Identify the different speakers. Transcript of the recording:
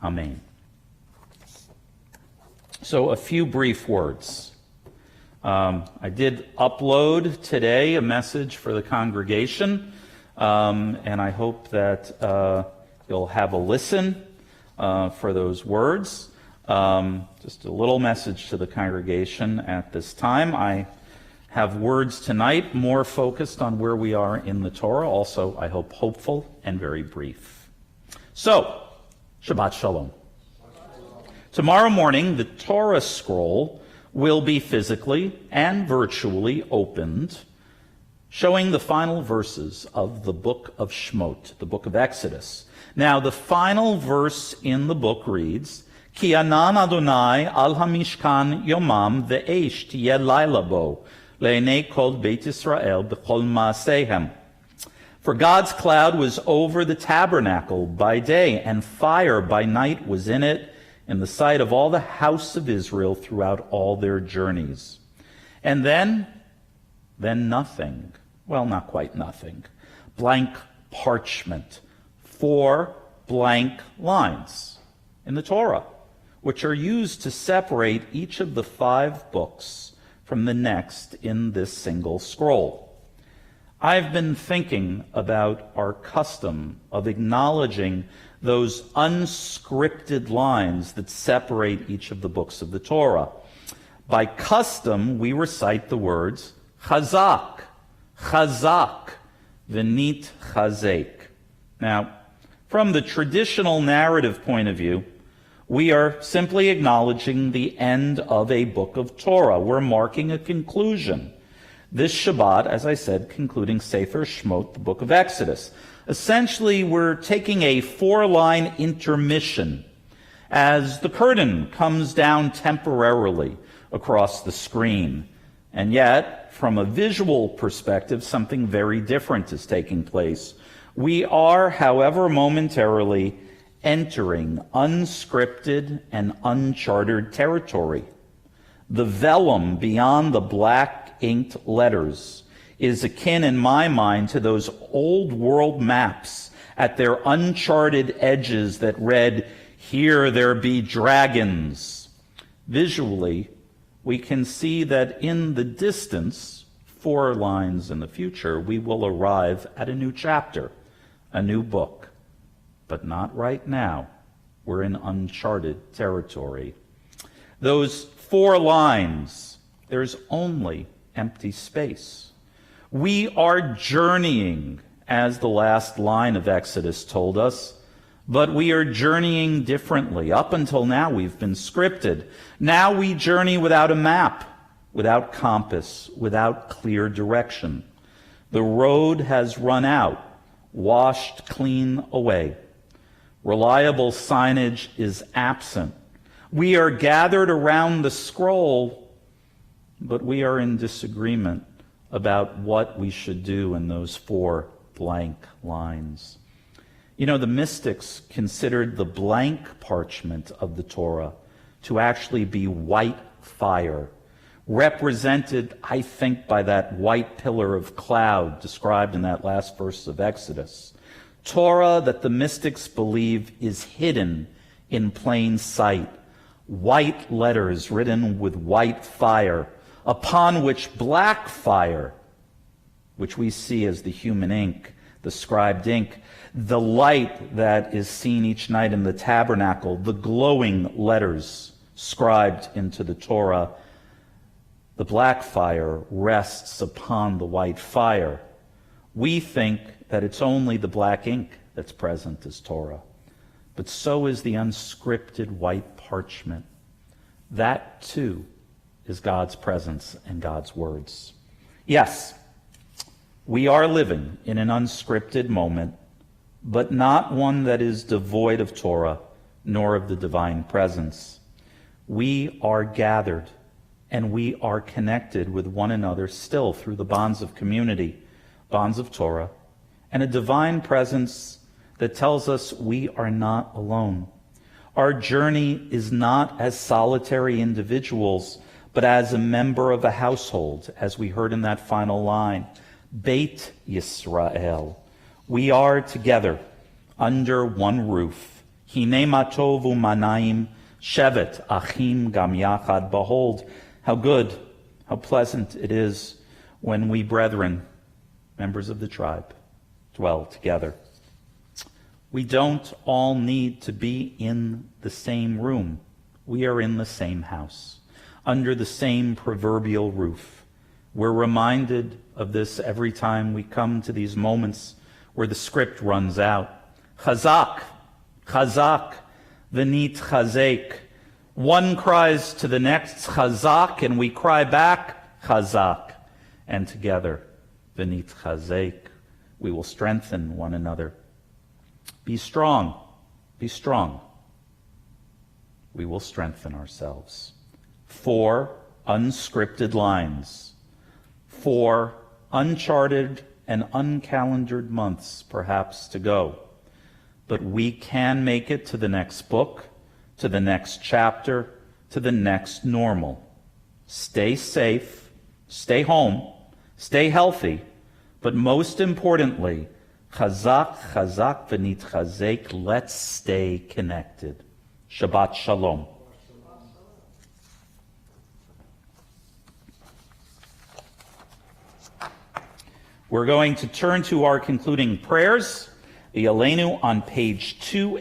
Speaker 1: Amen. So a few brief words. I did upload today a message for the congregation, and I hope that you'll have a listen for those words. Just a little message to the congregation at this time. I have words tonight more focused on where we are in the Torah, also, I hope, hopeful and very brief. So, Shabbat Shalom. Tomorrow morning, the Torah scroll will be physically and virtually opened, showing the final verses of the book of Shemot, the book of Exodus. Now, the final verse in the book reads, Ki anan Adonai al hamishkan yomam ve'esh tiyeh laila bo, le'nei kol Beit Yisrael b'chol ma'asehem. For God's cloud was over the tabernacle by day, and fire by night was in it, in the sight of all the house of Israel throughout all their journeys. And then nothing. Well, not quite nothing. Blank parchment. 4 blank lines in the Torah, which are used to separate each of the 5 books from the next in this single scroll. I've been thinking about our custom of acknowledging those unscripted lines that separate each of the books of the Torah. By custom, we recite the words chazak, chazak, v'nit chazek. Now, from the traditional narrative point of view, we are simply acknowledging the end of a book of Torah. We're marking a conclusion. This Shabbat, as I said, concluding Sefer Shemot, the book of Exodus. Essentially, we're taking a 4-line intermission as the curtain comes down temporarily across the screen. And yet, from a visual perspective, something very different is taking place. We are, however, momentarily entering unscripted and uncharted territory. The vellum beyond the black inked letters is akin, in my mind, to those old world maps at their uncharted edges that read, "Here there be dragons." Visually, we can see that in the distance, 4 lines in the future, we will arrive at a new chapter, a new book. But not right now. We're in uncharted territory. Those 4 lines, there's only empty space. We are journeying, as the last line of Exodus told us, but we are journeying differently. Up until now, we've been scripted. Now we journey without a map, without compass, without clear direction. The road has run out, washed clean away. Reliable signage is absent. We are gathered around the scroll, but we are in disagreement about what we should do in those 4 blank lines. You know, the mystics considered the blank parchment of the Torah to actually be white fire, represented, I think, by that white pillar of cloud described in that last verse of Exodus. Torah that the mystics believe is hidden in plain sight. White letters written with white fire, upon which black fire, which we see as the human ink, the scribed ink, the light that is seen each night in the tabernacle, the glowing letters scribed into the Torah, the black fire rests upon the white fire. We think that it's only the black ink that's present as Torah, but so is the unscripted white parchment. That, too, is God's presence and God's words. Yes, we are living in an unscripted moment, but not one that is devoid of Torah, nor of the divine presence. We are gathered, and we are connected with one another still through the bonds of community, bonds of Torah, and a divine presence that tells us we are not alone. Our journey is not as solitary individuals, but as a member of a household, as we heard in that final line, Beit Yisrael. We are together under one roof, Hine ma tov u'manayim shevet achim gam yachad. Behold, how good, how pleasant it is when we brethren, members of the tribe, dwell together. We don't all need to be in the same room. We are in the same house, under the same proverbial roof. We're reminded of this every time we come to these moments where the script runs out. Chazak, chazak, v'nit chazek. One cries to the next, chazak, and we cry back, chazak. And together, v'nit chazek, we will strengthen one another. Be strong, be strong. We will strengthen ourselves. 4 unscripted lines. 4 uncharted and uncalendared months, perhaps, to go. But we can make it to the next book, to the next chapter, to the next normal. Stay safe, stay home, stay healthy, but most importantly, chazak, chazak, v'nit chazek, let's stay connected. Shabbat Shalom. We're going to turn to our concluding prayers, the Aleinu on page 2.